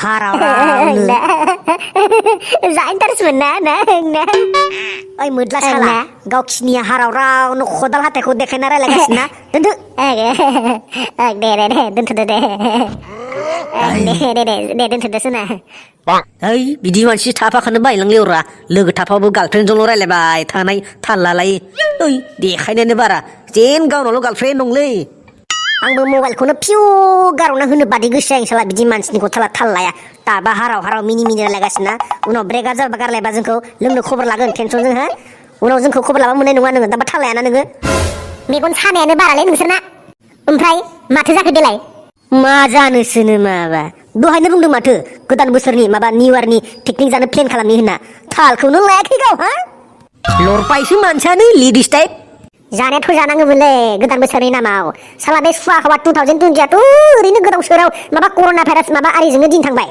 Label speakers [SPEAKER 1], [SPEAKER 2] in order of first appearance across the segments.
[SPEAKER 1] Harau
[SPEAKER 2] Zain terus mana?
[SPEAKER 1] Oi mudlas hala gau kisnia harau rau no khodal hate ko dekhe nara lagasna tentu
[SPEAKER 2] Tentu sana.
[SPEAKER 1] ai bidi mansi thapa khane bai lang leura logo thapabu girlfriend jolo railaibai thanai thallalai oi dekhainane bara jen gaunalo girlfriend nongle
[SPEAKER 2] Angbo mobile kono piu garona hono badi goसो salah bidi mansini ko थाल लाया दाबा हाराव मिनि लागासिना उनाव breakup जाबा गारलायबा जोंखौ लोंनो खबर लागोन टेनसन जों हा उनाव जोंखौ खबर लाबा मोननाय नङा नोङो दाबा थाल लायाना नोङो मेगन सानायानो बारालै नोंसोरना ओमफ्राय माथो जाखो देलाय
[SPEAKER 1] मा जानोसोनो माबा दहायनो बुंदों माथो गोदान बोसोरनि माबा निउ इयारनि पिकनिक जानो प्लेन खालामनि होनना थालखौनो लायाखै गाव हा लरपायसो मानसियानो लेडिस टाइप
[SPEAKER 2] जानायाथ' जानांगौमोनलै गोदान बोसोरनि नामाव साला बे सुवाखौबा 2020 आथ' ओरैनो गोदाव सोराव माबा कर'ना भाइरास माबा आरिजोंनो दिन थांबाय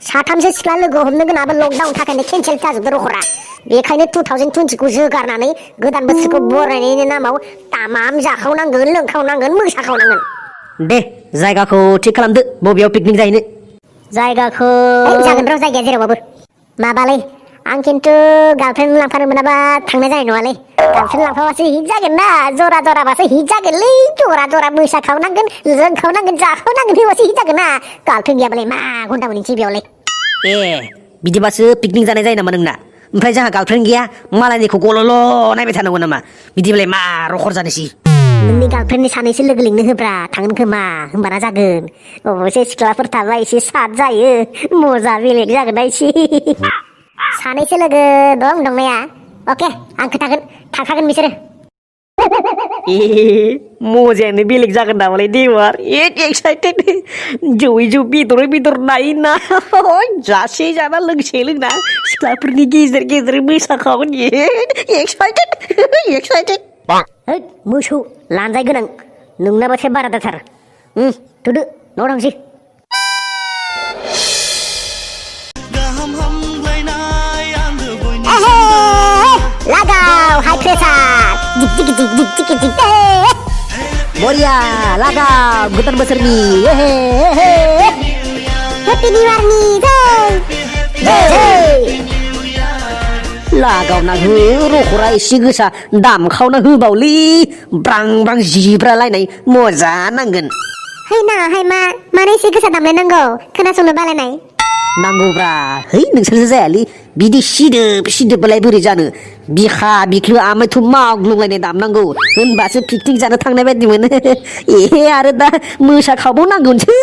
[SPEAKER 2] साथामसो सिख्ला लोगो हमनो गोनांबा लकडाउन थाखायनो केन्सेल जाजोबदो रखरा बेखायनो 2020 खौ जोगारनानै गोदान बोसोरखौ बरायनायनि नामाव तामाम जाखावनांगोन लोंखावनांगोन मोसाखावनांगोन
[SPEAKER 1] दे जायगाखौ थिक खालामदो बबेयाव पिकनिक जाहैनो
[SPEAKER 2] जायगाखौ जागोन र' जायगाया जेरावबाबो माबालै आं खिन्थु गार्लफ्रेन्ड लांफानो मोनाबा थांनाय जानाय नङालै गार्लफ्रेन्ड लांफाबासो हिट जागोन ना जरा जराबासो हिट जागोनलै जरा मोसाखावनांगोन लोंखावनांगोन जाखावनांगन होबासो हिट जागोन ना गार्लफ्रेन्ड गैयाबालाय मा घन्टा मोननोसै बेयावलाय
[SPEAKER 1] बिदिबासो पिकनिक जानाय जायो नामा नोंना ओमफ्राय जोंहा गार्लफ्रेन्ड गैया मालायनिखौ गल'ल' नायबाय थानांगौ नामा बिदिबालाय मा रखर जानोसै
[SPEAKER 2] नोंनि गार्लफ्रेन्डनि सानैसो लोगो लिंनो होब्रा थांगोन खोमा होमबाना जागोन अबसे सिख्लाफोर थाबा एसे साद जायो मजा बेलेग जागोन ना एसे सानैसो लोगो दंनाया अके आं खोन्थागोन थांखागोन बिसोरो
[SPEAKER 1] मजायानो बेलेग जागोन नामालाय देवार एक्साइटेड जौ बेदर नायोना जासे जाना लोंसे लोंना सिख्लाफोरनि गेजेर मोसाखागोन एक्साइटेड
[SPEAKER 2] मोसौ लानजाय गोनां नोंनाबाथाय बारा दाथार थुदो न'आव थांसै लागाव हाइ प्रेसार दिक
[SPEAKER 1] बरिया लागाव गोदान बोसोरनि
[SPEAKER 2] हेपि निउ इयारनि
[SPEAKER 1] लागावना हो रखरा एसे गोसा दामखावना होबावलै ब्रां जिब्रालायनाय मजा नांगोन
[SPEAKER 2] है मानो एसे गोसा दामलायनांगौ खोनासंनो बालायनाय
[SPEAKER 1] नांगौब्रा है नोंसोरसो जायालै बिदि सिदोबलाय बोरै जानो बिखा बिख्लो आमायथ' माग्लुंलायनाय दामनांगौ होनबासो पिकनिक जानो थांनाय बायदि मोनो आरो दा मोसाखावबावनांगौसो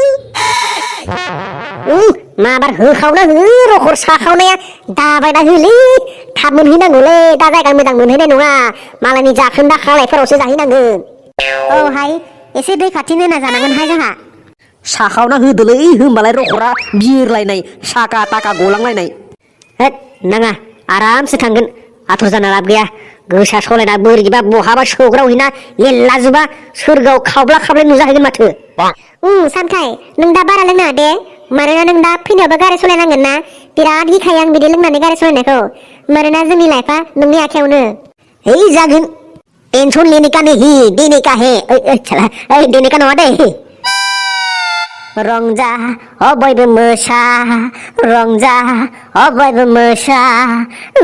[SPEAKER 2] माबार होखावना हो रखर साखावनाया दाबायना होलै थाब मोनहैनांगौलै दा जायगा मोजां मोनहैनाय नङा मालायनि जाखोन्दा खालायफोरावसो जाहैनांगोन हाय एसे दै खाथिनो होना जानांगोनहाय जोंहा
[SPEAKER 1] साखावना होदोलै होमबालाय रखरा बिरलायनाय साका ताका गलांलायनाय
[SPEAKER 2] होद नाङा आरामसो थांगोन आथुर जाना लाब गैया गोसा सलायना बोरैबा बहाबा सौग्रावहैना लेलाजुबा सोरगोआव खावब्ला नुजाहैगोन माथो सानखाय नों दा बारा लोंनाङा दे मानोना नों दा फैनायावबो गारि सलायनांगोन ना बिराद गिखायो आं बिदि लोंनानै गारि सलायनायखौ मानोना जोंनि लाइफआ नोंनि आखायावनो है जागोन टेनसन लेने का नहीं देने का है देने का नङा दे रंजा बयबो मोसा रंजा बयबो मोसा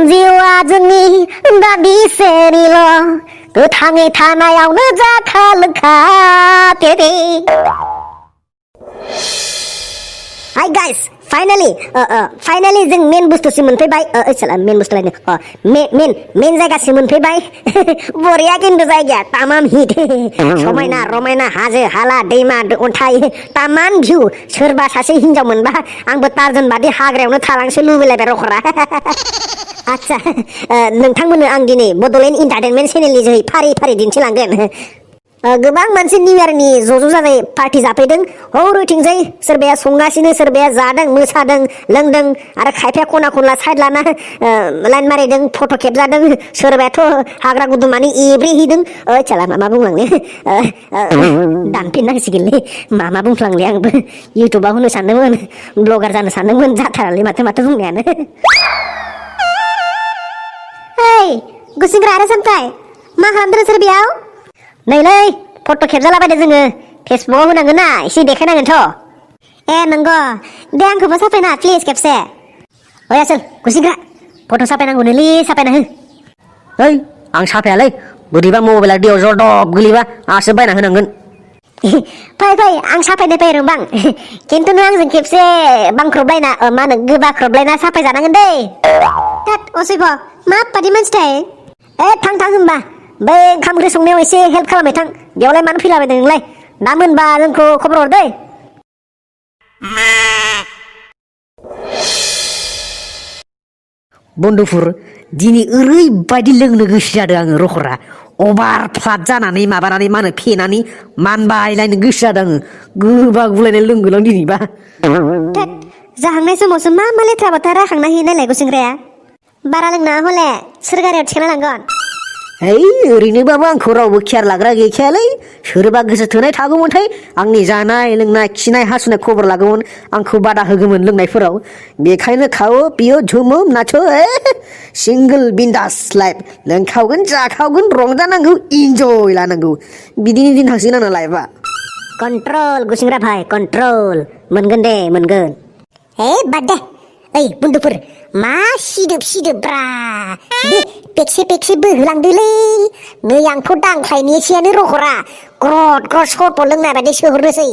[SPEAKER 2] जिउआ जोंनि दाबिसेनिल' गोथाङै थानायावनो जाखा लोंखा हाय गाइस फाइनाली जों मेन बुस्थुसिम मोनफैबाय मेन बुस्थु लायनो मेन जायगासिम मोनफैबाय बरिया खिन्थु जायगाया तामाम हिट समायना रमायना हाजो हाला दैमा अन्थाइ तामाम भिउ सोरबा सासे हिनजाव मोनबा आंबो टार्जन बादि हाग्रायावनो थालांसो लुबैलायबाय रखरा आच्छा नोंथांमोननो आं दिनै बड'लेण्ड इन्टारटेनमेन्ट चेनेलनि जोहै फारि दिन्थिलांगोन गोबां मानसि निउ इयारनि ज' जानाय पार्टि जाफैदों हरैथिंजाय सोरबाया संगासिनो सोरबाया जादों मोसादों लोंदों आरो खायफाया खना खनला साइड लाना लाइन मारिदों फट' खेबजादों सोरबायाथ' हाग्रा गुदुमानि एब्रेहैदों चला मा बुंलांनो दानफिननांसिगोनलै मा बुंफ्लांलै आंबो इउटुबाव होनो सानदोंमोन ब्लगार जानो सानदोंमोन जाथारालै माथो बुंनायानो गुसिंग्रा आरो सामथाय मा खालामदों नोंसोर बेयाव नैलै फट' खेबजालाबायदों जोङो फेसबुकआव होनांगोन ना एसे देखायनांगोनथ' ए नंगौ दे आंखौबो साफायना प्लिज खेबसे ओइ आसोल गुसिंग्रा फट' साफायनांगौनोलै साफायना हो
[SPEAKER 1] ओइ आं साफायालै बोरैबा मबाइला दैयाव जरदब गोलैबा आंसो बायना होनांगोन
[SPEAKER 2] फै फै आं साफायनो फै रोंबां खिन्थु नों आंजों खेबसे बांख्रबलायना मा होनो गोबाख्रबलायना साफाय जानांगोन दै तात असैब माबादि मानसिथाय थां होनबा बै ओंखाम ओंख्रि संनायाव एसे हेल्प खालामबाय थां बेयावलाय मानो फैलाबायदों नोंलाय दा मोनबा जोंखौ खबर हर दै
[SPEAKER 1] बन्दुफोर दिनै ओरैबायदि लोंनो गोसो जादों आङो रखरा अभार फ्लाद जानानै माबानानै मा होनो फेनानै मानबायलायनो गोसो जादों आङो गोबा गुलायनाय लोंगोलां दिनैबा
[SPEAKER 2] जाहांनाय समावसो मा लेथ्रा बाथा राखांना होयो नायलाय गुसिंग्राया बारा लोंना हले सोर गारियाव थिखांना लांगोन
[SPEAKER 1] है ओरैनोबाबो आंखौ रावबो केयार लाग्रा गैखायालै सोरबा गोसो थोनाय थागौमोनथाय आंनि जानाय लोंनाय खिनाय हासुनाय खबर लागौमोन आंखौ बादा होगौमोन लोंनायफोराव बेखायनो खाओ पियो झुमो नाचो सिंगल बिन्दास लाइफ लोंखावगोन जाखावगोन रंजानांगौ इन्जय लानांगौ बिदिनो दिन थांसिगोन आंना लाइफआ
[SPEAKER 2] कन्ट्रल गुसिंग्रा भाई कन्ट्रल मोनगोन दे मोनगोन बाद दे ओइ बन्दुफोर मा सिदोब्रा बे पेकसे बोहोलांदोलै नै आंथ' दांख्लायनोसैयानो रखरा ग्रद सट लोंनाय बायदि सोहरनोसै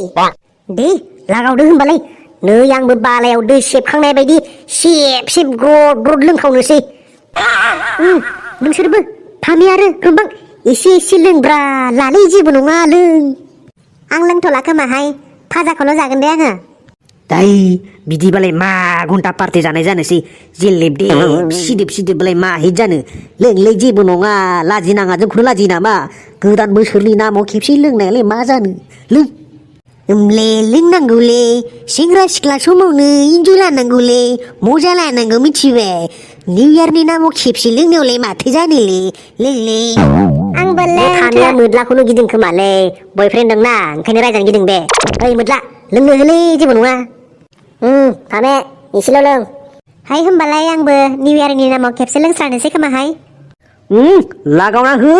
[SPEAKER 2] दे लागावदो होनबालाय नै आंबो बालायाव दै सेबखांनाय बायदि सेब ग्रद लोंखावनोसै नोंसोरबो फामि आरो रोंबां एसे लोंब्रा लालै जेबो नङा लों आं लोंथ'ला खोमाहाय फाजाखौल' जागोन दे आङो
[SPEAKER 1] दाय बिदिबालाय मा घन्टा पार्टि जानाय जानोसै जेलेब सिदोबलाय मा हिट जानो लोंलै जेबो नङा लाजिनाङा जोंखौनो लाजियो नामा गोदान बोसोरनि नामाव खेबसे लोंनायालाय मा जानो लों लोंनांगौलै सेंग्रा सिख्ला समावनो इन्जय लानांगौलै मजा लानांगौ मिथिबाय निउ इयारनि नामाव खेबसे लोंनायावलाय माथो जानोलै लोंलै
[SPEAKER 2] आंबो थानाया मोद्लाखौनो गिदों खोमालै बयफ्रेन्ड दंना ओंखायनो रायजानो गिदों बे ओइ मोद्ला लोंनो होलै जेबो नङा थाने एसेल' लों हाय होमबालाय आंबो निउ इयारनि नामाव खेबसे लोंस्रानोसै खोमाहाय
[SPEAKER 1] लागावना हो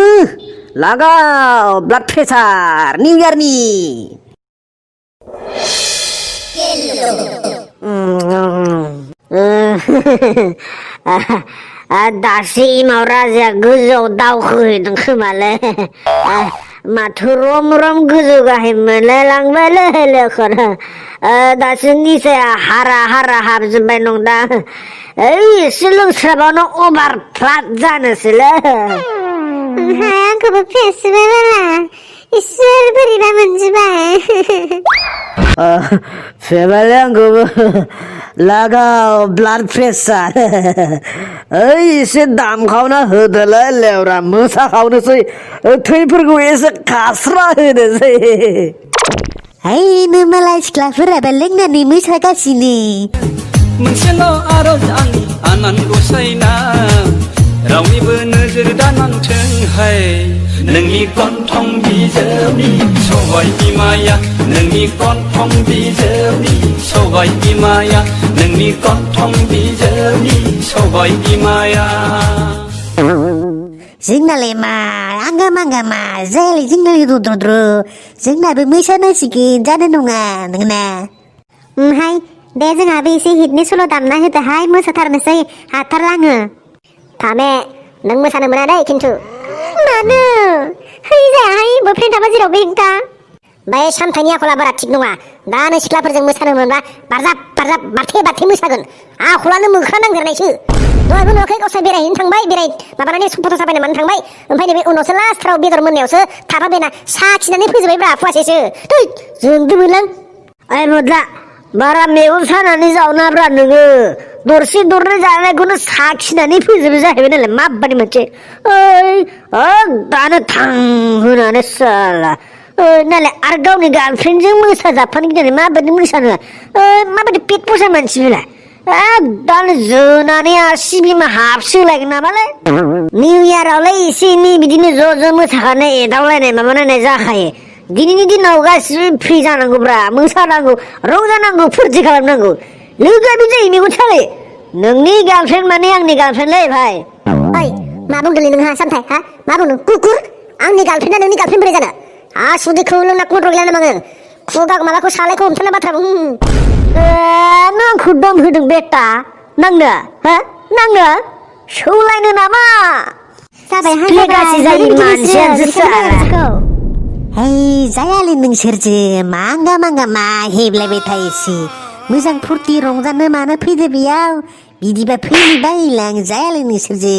[SPEAKER 1] लागाव ब्लाड प्रेसार निउ इयारनि दासो इमाव राजाया गोजौआव दावखोहैदों खोमालै माथो रम गोजौ गाहाय मोनलायलांबायलै लोखोना दासो निसाया हारा हाबजोब्बाय नंदां एसे लोंस्राबावनो अभार फ्लाद जानोसैलै
[SPEAKER 2] आंखौबो फेसबाय बाला इसोर बोरैबा मोनजोबाय
[SPEAKER 1] फेबायलै आंखौबो लागाव ब्लाड प्रेसार एसे दामखावना होदोलै लेवरा मोसाखावनोसै थैफोरखौ एसे खास्रा होनोसै
[SPEAKER 2] नो मालाय सिख्लाफोराबा लोंनानै मोसागासिनो
[SPEAKER 3] मोनसेल' आरज आंनि आनान गसाइनाव रावनिबो नोजोर दानांथोंहाय नोंनि गन्थं बिजौनि सबाय बिमाया नोंनि गन्थं बिजौनि सबाय बिमाया नोंनि गन्थं बिजौनि सबाय बिमाया
[SPEAKER 2] जोंनालाय मा आंगामा जायालै जोंनालाय रुद्रद्र जोंनाबो मोसानांसिगोन जानो नङा नोंना हाय दे जोंहाबो एसे हिटनि सल' दामना होदोहाय मोसाथारनोसै हाथारला आङो थामे नों मोसानो मोना दे खिन्थु मानो है जायाहाय बयफ्रेन्ड थाबा जेरावबो हेंथा बे सामथाइनि आखला बारा थिग नङा दा नों सिख्लाफोरजों मोसानो मोनबा बारजाब बारथे मोसागोन आखलानो मोख्रा नांदेरनायसो दहायबो नुवाखै गावस्रा बेरायहैनो थांबाय माबानानै फट' साफायनो मानो थांबाय ओमफ्राय नैबे उनावसो लास्टफ्राव बेदर मोननायावसो थाफाबायना साखिनानै फोजोबबायब्रा फुवासेसो जोंदो मोनलां
[SPEAKER 1] ओइ मोद्ला बारा मेगन सानानै जावनाब्रा नोङो दरसे दरनै जानायखौनो साखिनानै फोजोबो जाहैबाय नालाय माबादि मोनसे दानो थां होनानै साला नालाय आरो गावनि गार्लफ्रेन्डजों मोसाजाबफानो गिनानै माबादि मोसानो माबादि पेट फसा मानसि बेलाय दानो जोनानै आसि बिमा हाबसोलायगोन नामालाय निउ इयारावलाय एसे एनै बिदिनो ज' मोसाखानाय एदावलायनाय माबानाय जाखायो दिनैनि दिनाव गासिबो फ्रि जानांगौब्रा मोसानांगौ रंजानांगौ फुरथि खालामनांगौ लोगोआ बे जायो मेगन सालाय नोंनि गार्लफ्रेन्ड माने आंनि गार्लफ्रेन्डलै भाइ
[SPEAKER 2] मा बुंदोंलै नोंहा सामथाय हा मा बुंदों कुकुर आंनि गार्लफ्रेन्डा नोंनि गार्लफ्रेन्ड बोरै जानो आसुदिखौ लोंना कन्ट्रल गैला नामा नोङो खुगा माबाखौ सालायखौ हमथाना बाथ्रा बुं नोंखौ दम होदों बेटा नांनो हा नांनो सौलायनो नामा जाबाय गासै जायो मानसिया
[SPEAKER 1] है जायालै नोंसोरजो मांगा मांगा मा हेबलायबाय थायोसै मोजां फुरथि रंजानो मानो फैदो बेयाव बिदिबा फैनो बायोलां जायालै नोंसोरजो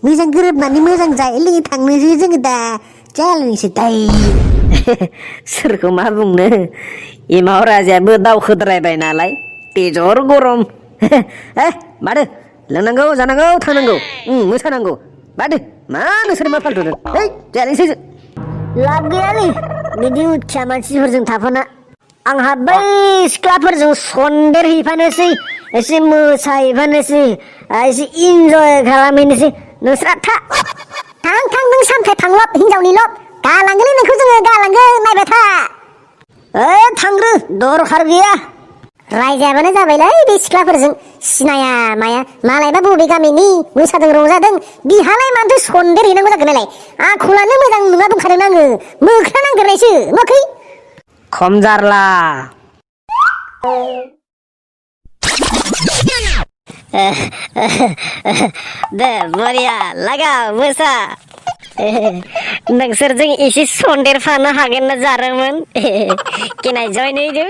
[SPEAKER 1] मोजां गोरोबनानै मोजां जायै लोङै थांनोसै जोङो दा जायालै नोंसोर दाय सोरखौ मा बुंनो एमाव राजायाबो दावखोद्रायबाय नालाय तेजर गरम मादो लोंनांगौ जानांगौ थांनांगौ मोसानांगौ मादो मा नोंसोर मा फालथुदों है जायालै नोंसोर
[SPEAKER 2] लाब गैयालै बिदि उथिया मानसिफोरजों थाफाना आंहा बै सिख्लाफोरजों सन्देर हैफानोसै एसे मोसाहैफानोसै एसे इन्जय खालामहैनोसै नोंस्रा थां नों सामथाय थांलब हिनजावनिल' गालांगोनलै नोंखौ जोङो गालांगोन नायबाय था थांग्रो दरखार गैया रायजायाबानो जाबायलै बे सिख्लाफोरजों सिनाया माया मालायबा बबे गामिनि मोसादों रंजादों बिहालाय मानोथो सन्देर हैनांगौ जागोन नालाय आखलानो मोजां नङा बुंखादों आङो मोख्रा नांदेरनायसो नुवाखै
[SPEAKER 1] खम जारला
[SPEAKER 2] दे बरिया लागा मोसा नोंसोरजों एसे सन्देर फानो हागोन ना जारोमोन केन आइ जइन विथ यू